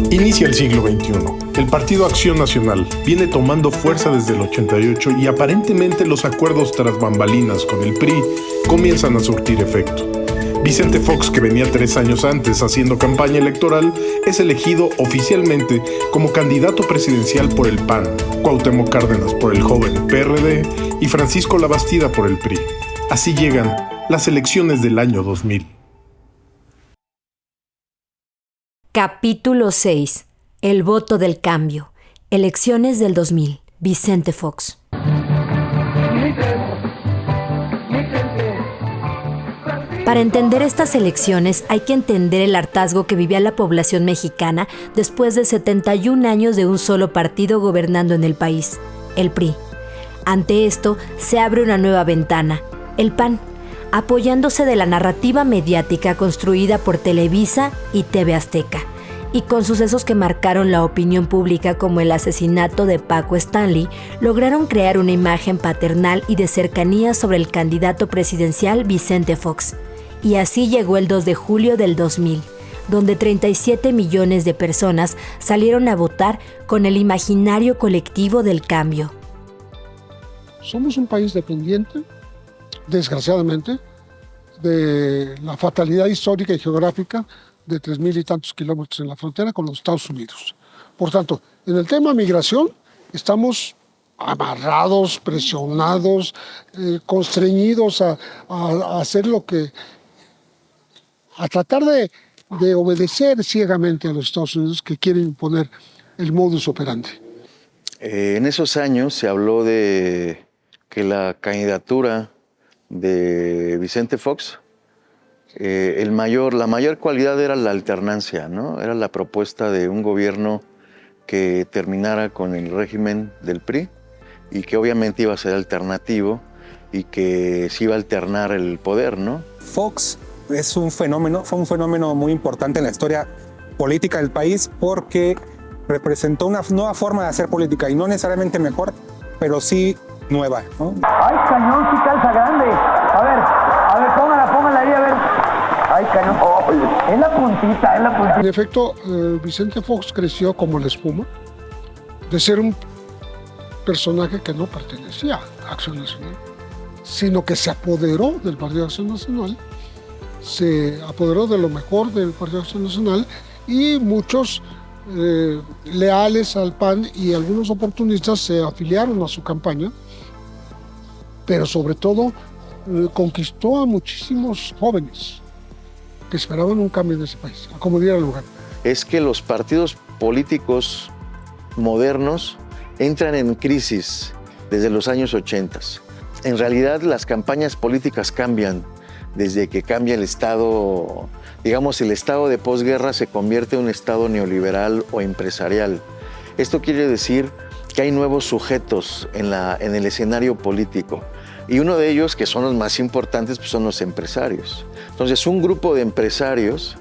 Inicia el siglo XXI. El Partido Acción Nacional viene tomando fuerza desde el 88 y aparentemente los acuerdos tras bambalinas con el PRI comienzan a surtir efecto. Vicente Fox, que venía 3 años antes haciendo campaña electoral, es elegido oficialmente como candidato presidencial por el PAN, Cuauhtémoc Cárdenas por el joven PRD y Francisco Labastida por el PRI. Así llegan las elecciones del año 2000. Capítulo 6. El voto del cambio. Elecciones del 2000. Vicente Fox. Para entender estas elecciones hay que entender el hartazgo que vivía la población mexicana después de 71 años de un solo partido gobernando en el país, el PRI. Ante esto se abre una nueva ventana, el PAN, apoyándose de la narrativa mediática construida por Televisa y TV Azteca, y con sucesos que marcaron la opinión pública como el asesinato de Paco Stanley, lograron crear una imagen paternal y de cercanía sobre el candidato presidencial Vicente Fox. Y así llegó el 2 de julio del 2000, donde 37 millones de personas salieron a votar con el imaginario colectivo del cambio. Somos un país dependiente, desgraciadamente, de la fatalidad histórica y geográfica de 3,000 y tantos kilómetros en la frontera con los Estados Unidos. Por tanto, en el tema migración estamos amarrados, presionados, constreñidos a hacer a tratar de obedecer ciegamente a los Estados Unidos que quieren imponer el modus operandi. En esos años se habló de que la candidatura de Vicente Fox, la mayor cualidad era la alternancia, ¿no? Era la propuesta de un gobierno que terminara con el régimen del PRI y que obviamente iba a ser alternativo y que se iba a alternar el poder, ¿no? Fox fue un fenómeno muy importante en la historia política del país porque representó una nueva forma de hacer política y no necesariamente mejor, pero sí nueva, ¿no? ¡Ay, cañón, sí calza grande! A ver, póngala ahí, a ver. ¡Ay, cañón! Oh, es la puntita. En efecto, Vicente Fox creció como la espuma de ser un personaje que no pertenecía a Acción Nacional, sino que se apoderó del Partido Acción Nacional, se apoderó de lo mejor del Partido Acción Nacional y muchos leales al PAN y algunos oportunistas se afiliaron a su campaña, pero sobre todo conquistó a muchísimos jóvenes que esperaban un cambio en ese país, a como diera lugar. Es que los partidos políticos modernos entran en crisis desde los años 80. En realidad las campañas políticas cambian desde que cambia el Estado, digamos, el Estado de posguerra se convierte en un Estado neoliberal o empresarial. Esto quiere decir que hay nuevos sujetos en el escenario político y uno de ellos, que son los más importantes, pues son los empresarios. Entonces, un grupo de empresarios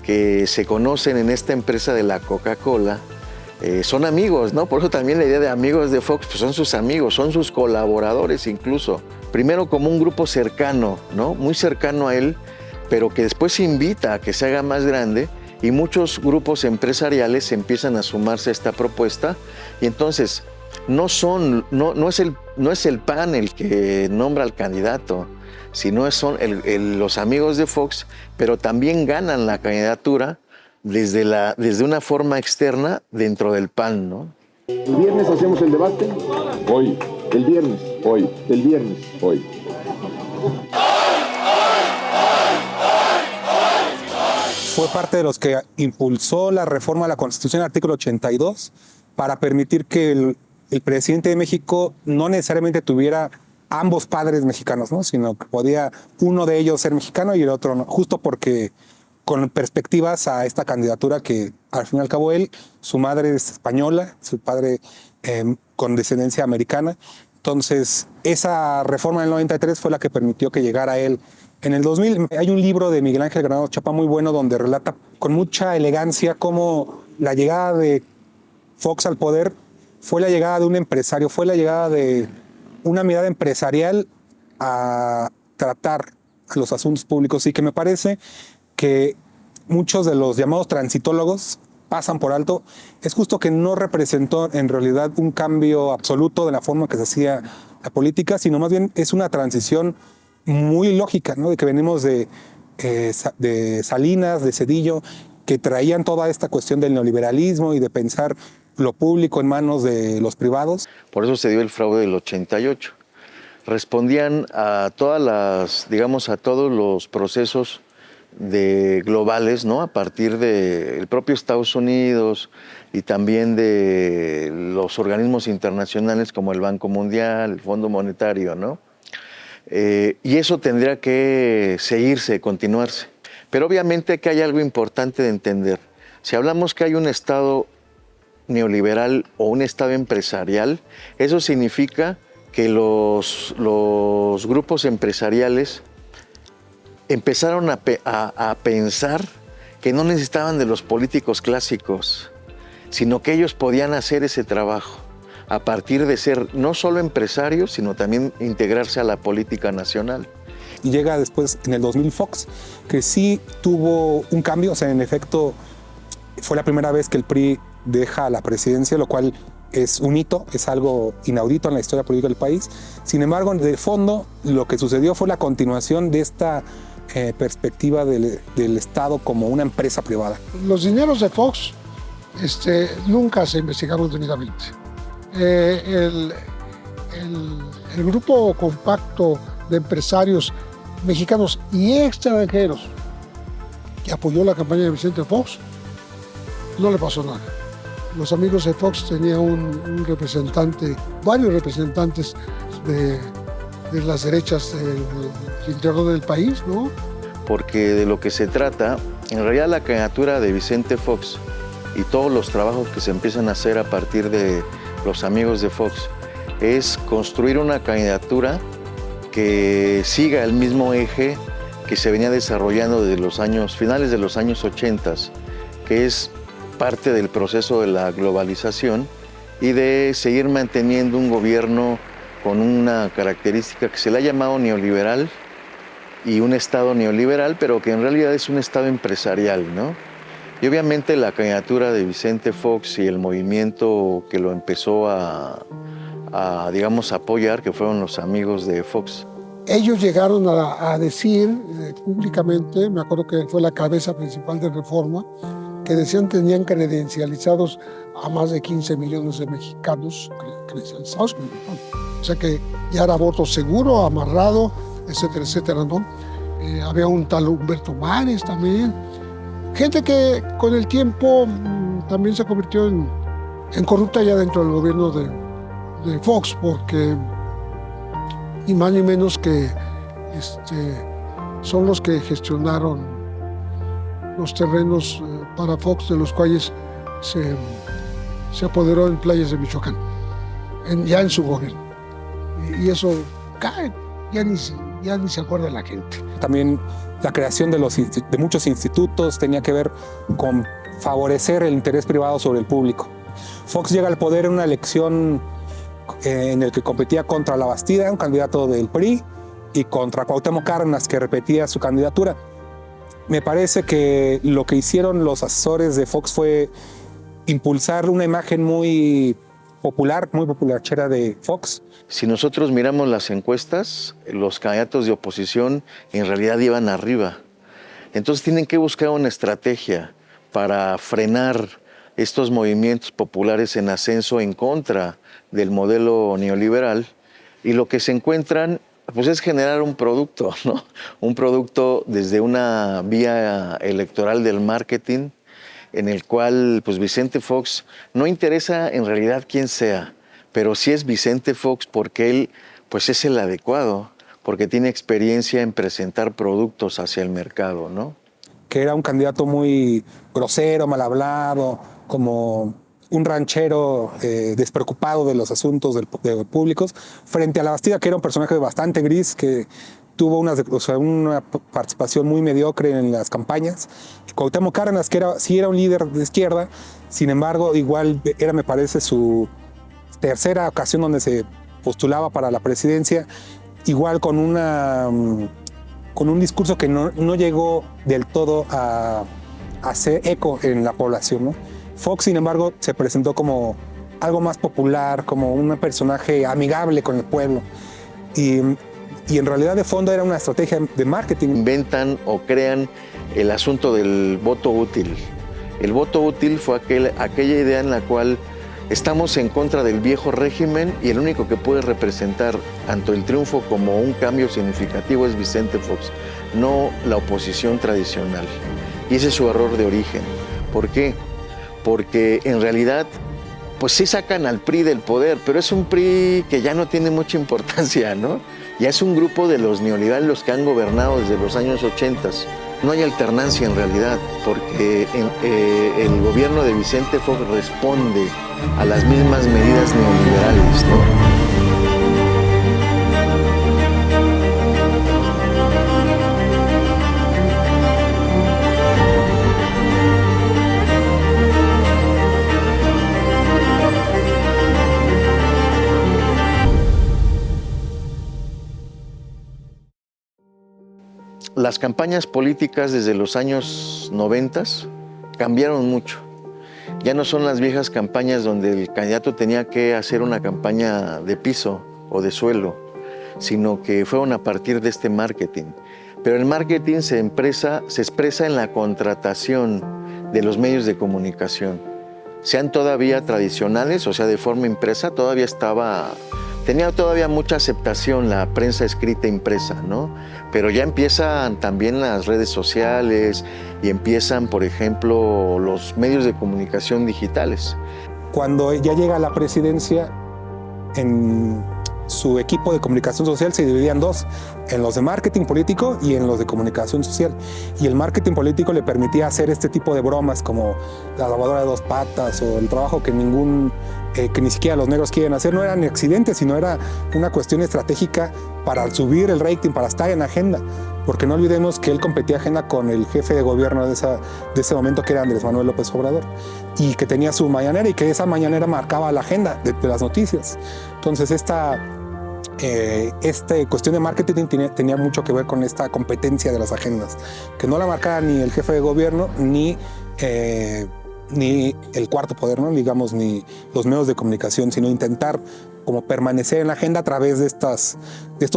que se conocen en esta empresa de la Coca-Cola son amigos, ¿no? Por eso también la idea de amigos de Fox, pues son sus amigos, son sus colaboradores incluso. Primero como un grupo cercano, ¿no? Muy cercano a él, pero que después se invita a que se haga más grande y muchos grupos empresariales empiezan a sumarse a esta propuesta y entonces no es el PAN el que nombra al candidato, sino son los amigos de Fox, pero también ganan la candidatura desde una forma externa dentro del PAN, ¿no? El viernes hacemos el debate, hoy. El viernes, hoy. El viernes, hoy. Fue parte de los que impulsó la reforma a la Constitución, artículo 82, para permitir que el presidente de México no necesariamente tuviera ambos padres mexicanos, ¿no? Sino que podía uno de ellos ser mexicano y el otro no, justo porque con perspectivas a esta candidatura que al fin y al cabo su madre es española, su padre con descendencia americana. Entonces, esa reforma del 93 fue la que permitió que llegara él. En el 2000 hay un libro de Miguel Ángel Granados Chapa muy bueno donde relata con mucha elegancia cómo la llegada de Fox al poder fue la llegada de un empresario, fue la llegada de una mirada empresarial a tratar a los asuntos públicos y que me parece que muchos de los llamados transitólogos pasan por alto, es justo que no representó en realidad un cambio absoluto de la forma que se hacía la política, sino más bien es una transición muy lógica, ¿no? De que venimos de Salinas, de Zedillo, que traían toda esta cuestión del neoliberalismo y de pensar lo público en manos de los privados. Por eso se dio el fraude del 88. Respondían a todas las, digamos, a todos los procesos globales, ¿no? A partir del propio Estados Unidos y también de los organismos internacionales como el Banco Mundial, el Fondo Monetario, ¿no? Y eso tendría que seguirse, continuarse. Pero obviamente que hay algo importante de entender. Si hablamos que hay un Estado neoliberal o un Estado empresarial, eso significa que los grupos empresariales empezaron a pensar que no necesitaban de los políticos clásicos, sino que ellos podían hacer ese trabajo a partir de ser no solo empresarios, sino también integrarse a la política nacional. Y llega después en el 2000 Fox, que sí tuvo un cambio, o sea, en efecto fue la primera vez que el PRI deja la presidencia, lo cual es un hito, es algo inaudito en la historia política del país. Sin embargo, de fondo, lo que sucedió fue la continuación de esta perspectiva del Estado como una empresa privada. Los dineros de Fox nunca se investigaron debidamente. El grupo compacto de empresarios mexicanos y extranjeros que apoyó la campaña de Vicente Fox, no le pasó nada. Los amigos de Fox tenían un representante, varios representantes de las derechas del interior del país, ¿no? Porque de lo que se trata, en realidad la candidatura de Vicente Fox y todos los trabajos que se empiezan a hacer a partir de los amigos de Fox es construir una candidatura que siga el mismo eje que se venía desarrollando desde los finales de los años 80, que es parte del proceso de la globalización y de seguir manteniendo un gobierno con una característica que se le ha llamado neoliberal y un Estado neoliberal, pero que en realidad es un Estado empresarial, ¿no? Y obviamente la candidatura de Vicente Fox y el movimiento que lo empezó a digamos, apoyar, que fueron los amigos de Fox. Ellos llegaron a decir públicamente, me acuerdo que fue la cabeza principal de Reforma, que decían tenían credencializados a más de 15 millones de mexicanos credencializados. O sea que ya era voto seguro, amarrado, etcétera, etcétera, ¿no? Había un tal Humberto Mares también. Gente que con el tiempo también se convirtió en corrupta ya dentro del gobierno de Fox, porque ni más ni menos que son los que gestionaron los terrenos para Fox, de los cuales se apoderó en playas de Michoacán, ya en su gobierno. Y eso cae, ya ni se acuerda la gente. También la creación de muchos institutos tenía que ver con favorecer el interés privado sobre el público. Fox llega al poder en una elección en el que competía contra Labastida, un candidato del PRI, y contra Cuauhtémoc Cárdenas, que repetía su candidatura. Me parece que lo que hicieron los asesores de Fox fue impulsar una imagen muy popularchera de Fox. Si nosotros miramos las encuestas, los candidatos de oposición en realidad iban arriba. Entonces tienen que buscar una estrategia para frenar estos movimientos populares en ascenso en contra del modelo neoliberal, y lo que se encuentran pues es generar un producto, ¿no? Un producto desde una vía electoral del marketing, en el cual pues Vicente Fox no interesa en realidad quién sea, pero sí es Vicente Fox porque él pues es el adecuado, porque tiene experiencia en presentar productos hacia el mercado, ¿no? Que era un candidato muy grosero, mal hablado, como un ranchero despreocupado de los asuntos públicos, frente a Labastida, que era un personaje bastante gris, que tuvo una participación muy mediocre en las campañas. Cuauhtémoc Cárdenas, que sí era un líder de izquierda, sin embargo, igual era, me parece, su tercera ocasión donde se postulaba para la presidencia, igual con un discurso que no llegó del todo a hacer eco en la población, ¿no? Fox, sin embargo, se presentó como algo más popular, como un personaje amigable con el pueblo. Y en realidad de fondo era una estrategia de marketing. Inventan o crean el asunto del voto útil. El voto útil fue aquella idea en la cual estamos en contra del viejo régimen y el único que puede representar tanto el triunfo como un cambio significativo es Vicente Fox, no la oposición tradicional. Y ese es su error de origen. ¿Por qué? Porque en realidad, pues sí sacan al PRI del poder, pero es un PRI que ya no tiene mucha importancia, ¿no? Ya es un grupo de los neoliberales los que han gobernado desde los años 80. No hay alternancia en realidad, porque el gobierno de Vicente Fox responde a las mismas medidas neoliberales, ¿no? Las campañas políticas desde los años 90 cambiaron mucho. Ya no son las viejas campañas donde el candidato tenía que hacer una campaña de piso o de suelo, sino que fueron a partir de este marketing. Pero el marketing se expresa en la contratación de los medios de comunicación. Sean todavía tradicionales, o sea, de forma impresa, tenía todavía mucha aceptación la prensa escrita impresa, ¿no? Pero ya empiezan también las redes sociales y empiezan, por ejemplo, los medios de comunicación digitales. Cuando ya llega a la presidencia, en su equipo de comunicación social se dividía en dos, en los de marketing político y en los de comunicación social. Y el marketing político le permitía hacer este tipo de bromas como la lavadora de dos patas o el trabajo que ni siquiera los negros quieren hacer. No eran accidentes, sino era una cuestión estratégica para subir el rating, para estar en agenda. Porque no olvidemos que él competía agenda con el jefe de gobierno de ese momento, que era Andrés Manuel López Obrador, y que tenía su mañanera y que esa mañanera marcaba la agenda de las noticias. Entonces esta cuestión de marketing tenía mucho que ver con esta competencia de las agendas, que no la marcara ni el jefe de gobierno ni el cuarto poder, ¿no? Digamos, ni los medios de comunicación, sino intentar como permanecer en la agenda a través de estos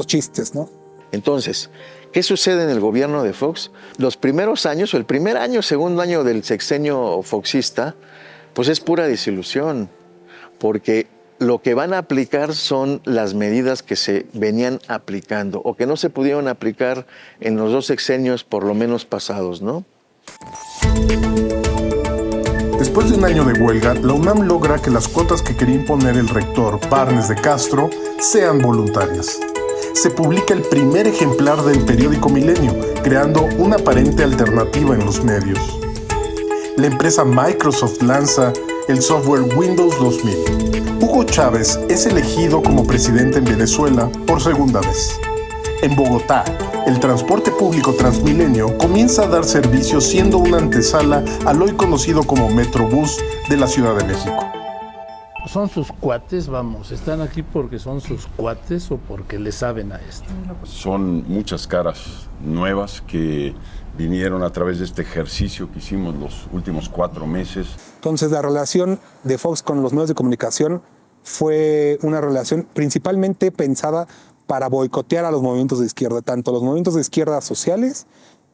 chistes, ¿no? Entonces, ¿qué sucede en el gobierno de Fox? Los primeros años, o el primer año, segundo año del sexenio foxista, pues es pura desilusión, porque lo que van a aplicar son las medidas que se venían aplicando o que no se pudieron aplicar en los dos sexenios por lo menos pasados, ¿no? Después de un año de huelga, la UNAM logra que las cuotas que quería imponer el rector Barnes de Castro sean voluntarias. Se publica el primer ejemplar del periódico Milenio, creando una aparente alternativa en los medios. La empresa Microsoft lanza el software Windows 2000. Hugo Chávez es elegido como presidente en Venezuela por segunda vez. En Bogotá, el transporte público Transmilenio comienza a dar servicio siendo una antesala al hoy conocido como Metrobús de la Ciudad de México. Son sus cuates, vamos, están aquí porque son sus cuates o porque le saben a esto. Son muchas caras nuevas que vinieron a través de este ejercicio que hicimos los últimos 4 meses. Entonces la relación de Fox con los medios de comunicación fue una relación principalmente pensada para boicotear a los movimientos de izquierda, tanto los movimientos de izquierda sociales,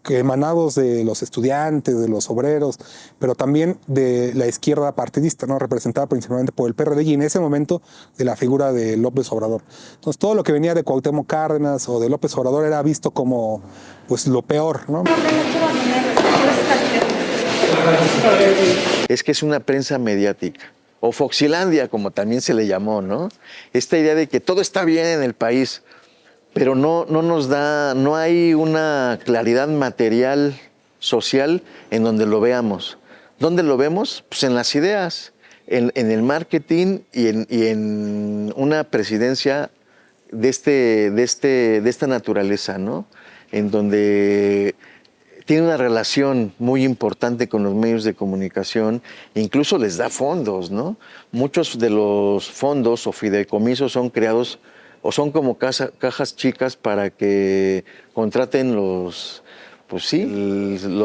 que emanados de los estudiantes, de los obreros, pero también de la izquierda partidista, ¿no? Representada principalmente por el PRD y en ese momento de la figura de López Obrador. Entonces todo lo que venía de Cuauhtémoc Cárdenas o de López Obrador era visto como pues lo peor, ¿no? Es que es una prensa mediática, o Foxilandia, como también se le llamó, ¿no? Esta idea de que todo está bien en el país, pero no hay una claridad material, social, en donde lo veamos. ¿Dónde lo vemos? Pues en las ideas, en el marketing y en una presidencia de esta naturaleza, ¿no? En donde tiene una relación muy importante con los medios de comunicación, incluso les da fondos, ¿no? Muchos de los fondos o fideicomisos son creados o son como cajas chicas para que contraten los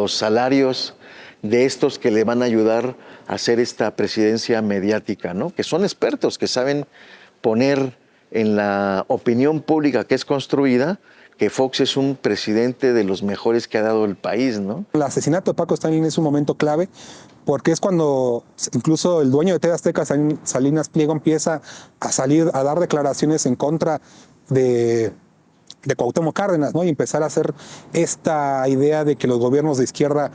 salarios de estos que le van a ayudar a hacer esta presidencia mediática, ¿no? Que son expertos, que saben poner en la opinión pública que es construida que Fox es un presidente de los mejores que ha dado el país, ¿no? El asesinato de Paco Stanley es un momento clave porque es cuando incluso el dueño de TV Azteca, Salinas Pliego, empieza a salir a dar declaraciones en contra de Cuauhtémoc Cárdenas, ¿no? Y empezar a hacer esta idea de que los gobiernos de izquierda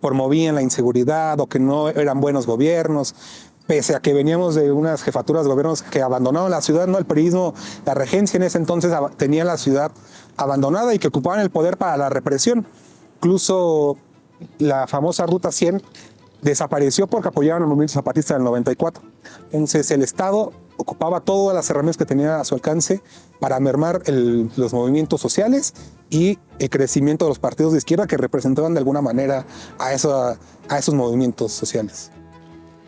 promovían la inseguridad o que no eran buenos gobiernos, pese a que veníamos de unas jefaturas de gobiernos que abandonaron la ciudad, ¿no? El priismo, la regencia en ese entonces tenía la ciudad abandonada y que ocupaban el poder para la represión. Incluso la famosa Ruta 100 desapareció porque apoyaron al movimiento zapatista del 94. Entonces el Estado ocupaba todas las herramientas que tenía a su alcance para mermar los movimientos sociales y el crecimiento de los partidos de izquierda que representaban de alguna manera a esos movimientos sociales.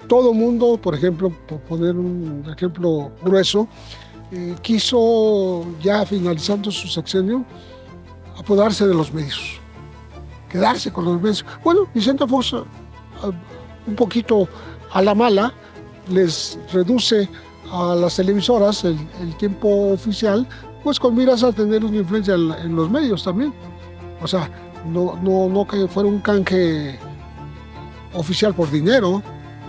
Todo mundo, por ejemplo, por poner un ejemplo grueso, quiso, ya finalizando su sexenio, apoderarse de los medios, quedarse con los medios. Bueno, Vicente Fox, un poquito a la mala, les reduce a las televisoras el tiempo oficial, pues con miras a tener una influencia en los medios también. O sea, no que fuera un canje oficial por dinero,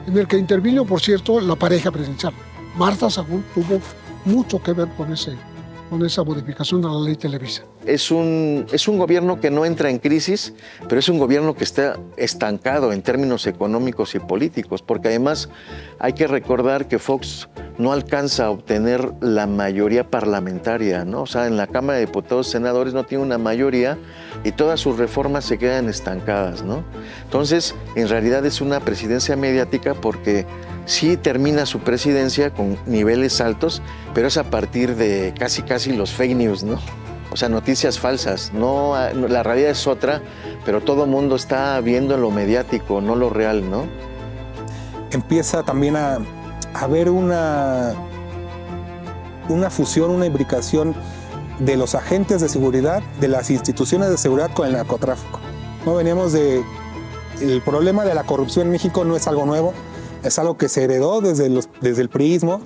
en el que intervino, por cierto, la pareja presidencial. Marta Sagún tuvo mucho que ver con esa modificación de la ley Televisa. Es un gobierno que no entra en crisis, pero es un gobierno que está estancado en términos económicos y políticos, porque además hay que recordar que Fox no alcanza a obtener la mayoría parlamentaria, ¿no? O sea, en la Cámara de Diputados y Senadores no tiene una mayoría y todas sus reformas se quedan estancadas, ¿no? Entonces, en realidad es una presidencia mediática porque sí termina su presidencia con niveles altos, pero es a partir de casi los fake news, ¿no? O sea, noticias falsas. No, la realidad es otra, pero todo el mundo está viendo lo mediático, no lo real, ¿no? Empieza también a haber una fusión, una imbricación de los agentes de seguridad, de las instituciones de seguridad con el narcotráfico. No veníamos el problema de la corrupción en México no es algo nuevo, es algo que se heredó desde el priismo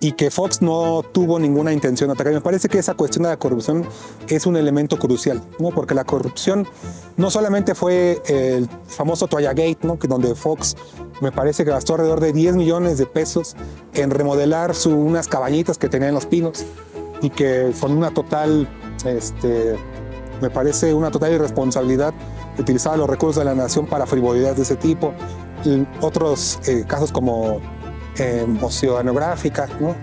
y que Fox no tuvo ninguna intención de atacar. Me parece que esa cuestión de la corrupción es un elemento crucial, ¿no? Porque la corrupción no solamente fue el famoso Toallagate, ¿no? Donde Fox me parece que gastó alrededor de 10 millones de pesos en remodelar unas cabañitas que tenía en Los Pinos y que con una total, me parece una total irresponsabilidad utilizaba los recursos de la nación para frivolidades de ese tipo. Y otros casos como Oceanográfica, ¿no?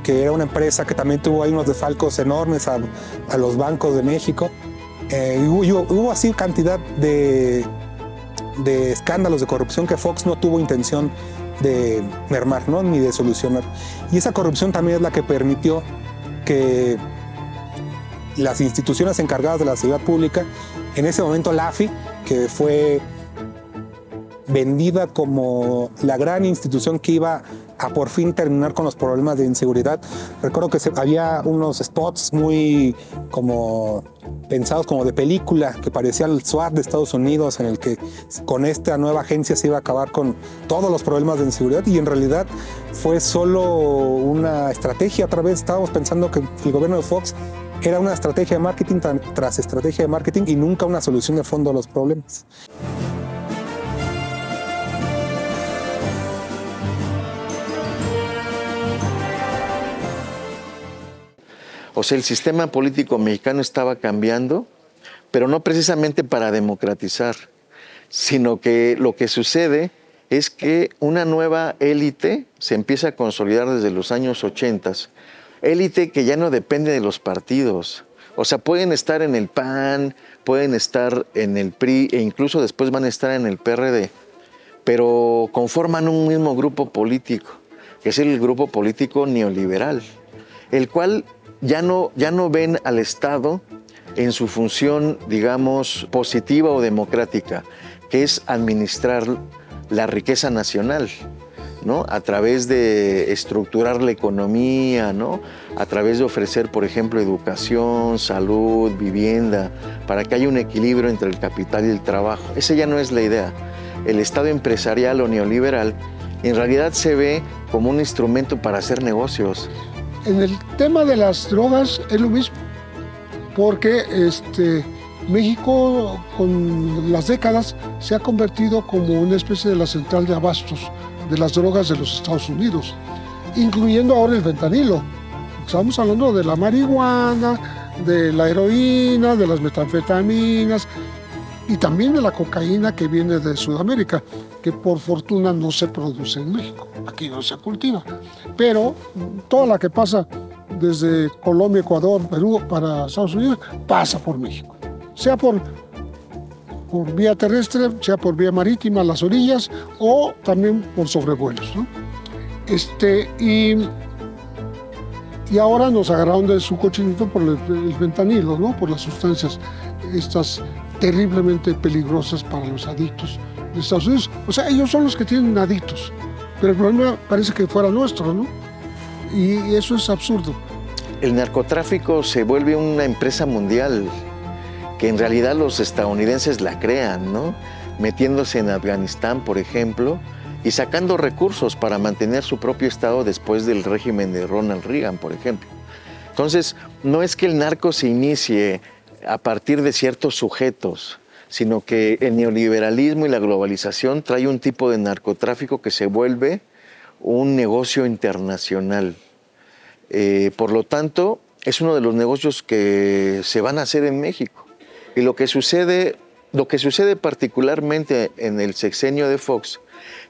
Que era una empresa que también tuvo ahí unos desfalcos enormes a los bancos de México. Hubo así cantidad de escándalos de corrupción que Fox no tuvo intención de mermar, ¿no? Ni de solucionar. Y esa corrupción también es la que permitió que las instituciones encargadas de la seguridad pública, en ese momento la AFI, que fue vendida como la gran institución que iba a por fin terminar con los problemas de inseguridad. Recuerdo que había unos spots muy como pensados como de película, que parecía el SWAT de Estados Unidos, en el que con esta nueva agencia se iba a acabar con todos los problemas de inseguridad, y en realidad fue solo una estrategia. Otra vez estábamos pensando que el gobierno de Fox era una estrategia de marketing tras estrategia de marketing y nunca una solución de fondo a los problemas. O sea, el sistema político mexicano estaba cambiando, pero no precisamente para democratizar, sino que lo que sucede es que una nueva élite se empieza a consolidar desde los años 80, élite que ya no depende de los partidos. O sea, pueden estar en el PAN, pueden estar en el PRI e incluso después van a estar en el PRD, pero conforman un mismo grupo político, que es el grupo político neoliberal, el cual ya no ven al Estado en su función, digamos, positiva o democrática, que es administrar la riqueza nacional. ¿no? A través de estructurar la economía, ¿no? A través de ofrecer, por ejemplo, educación, salud, vivienda, para que haya un equilibrio entre el capital y el trabajo. Esa ya no es la idea. El Estado empresarial o neoliberal en realidad se ve como un instrumento para hacer negocios. En el tema de las drogas es lo mismo, porque México con las décadas se ha convertido como una especie de la central de abastos de las drogas de los Estados Unidos, incluyendo ahora el fentanilo. Estamos hablando de la marihuana, de la heroína, de las metanfetaminas y también de la cocaína que viene de Sudamérica, que por fortuna no se produce en México, aquí no se cultiva. Pero toda la que pasa desde Colombia, Ecuador, Perú para Estados Unidos pasa por México, sea por vía terrestre, sea por vía marítima, las orillas, o también por sobrevuelos, ¿no? Y ahora nos agarraron de su cochinito por el fentanilo, ¿no? Por las sustancias estas terriblemente peligrosas para los adictos de Estados Unidos. O sea, ellos son los que tienen adictos, pero el problema parece que fuera nuestro, ¿no? Y eso es absurdo. El narcotráfico se vuelve una empresa mundial, que en realidad los estadounidenses la crean, ¿no? Metiéndose en Afganistán, por ejemplo, y sacando recursos para mantener su propio estado después del régimen de Ronald Reagan, por ejemplo. Entonces, no es que el narco se inicie a partir de ciertos sujetos, sino que el neoliberalismo y la globalización trae un tipo de narcotráfico que se vuelve un negocio internacional. Por lo tanto, es uno de los negocios que se van a hacer en México. Y lo que sucede particularmente en el sexenio de Fox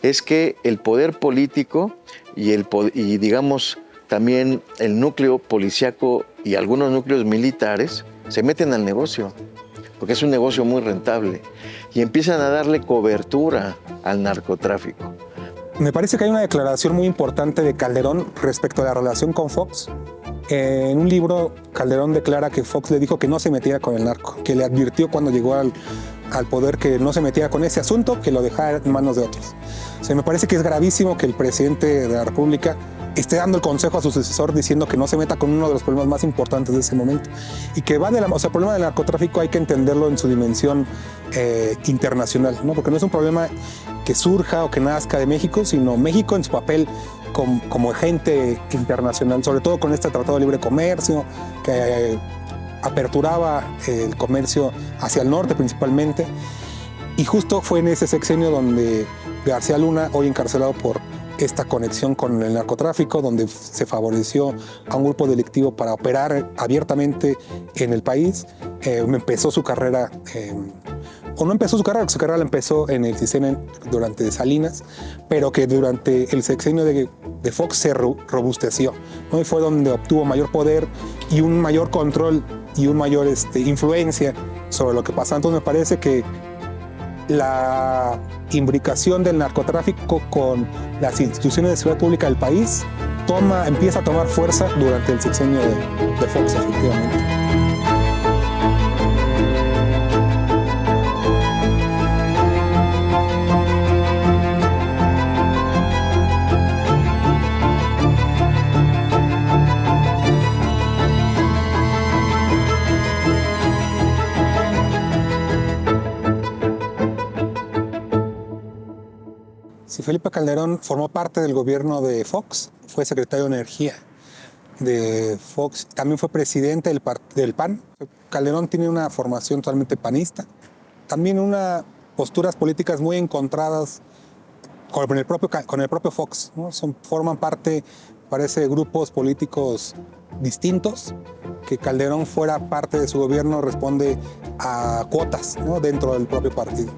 es que el poder político y digamos también el núcleo policíaco y algunos núcleos militares se meten al negocio, porque es un negocio muy rentable, y empiezan a darle cobertura al narcotráfico. Me parece que hay una declaración muy importante de Calderón respecto a la relación con Fox. En un libro, Calderón declara que Fox le dijo que no se metiera con el narco, que le advirtió cuando llegó al poder que no se metiera con ese asunto, que lo dejara en manos de otros. O sea, me parece que es gravísimo que el presidente de la República esté dando el consejo a su sucesor diciendo que no se meta con uno de los problemas más importantes de ese momento. Y que va o sea, el problema del narcotráfico hay que entenderlo en su dimensión internacional, ¿no? Porque no es un problema que surja o que nazca de México, sino México en su papel como agente internacional, sobre todo con este Tratado de Libre Comercio, que aperturaba el comercio hacia el norte principalmente. Y justo fue en ese sexenio donde García Luna, hoy encarcelado por esta conexión con el narcotráfico, donde se favoreció a un grupo delictivo para operar abiertamente en el país, empezó su carrera, o no empezó su carrera la empezó en el CISEN durante Salinas, pero que durante el sexenio de Fox se robusteció, ¿no? Y fue donde obtuvo mayor poder y un mayor control y una mayor influencia sobre lo que pasaba. Entonces me parece que la imbricación del narcotráfico con las instituciones de seguridad pública del país empieza a tomar fuerza durante el sexenio de Fox, efectivamente. Si Felipe Calderón formó parte del gobierno de Fox, fue secretario de Energía de Fox, también fue presidente del PAN. Calderón tiene una formación totalmente panista, también posturas políticas muy encontradas con el propio Fox, ¿no? Forman parte, parece, grupos políticos distintos. Que Calderón fuera parte de su gobierno responde a cuotas, ¿no? Dentro del propio partido.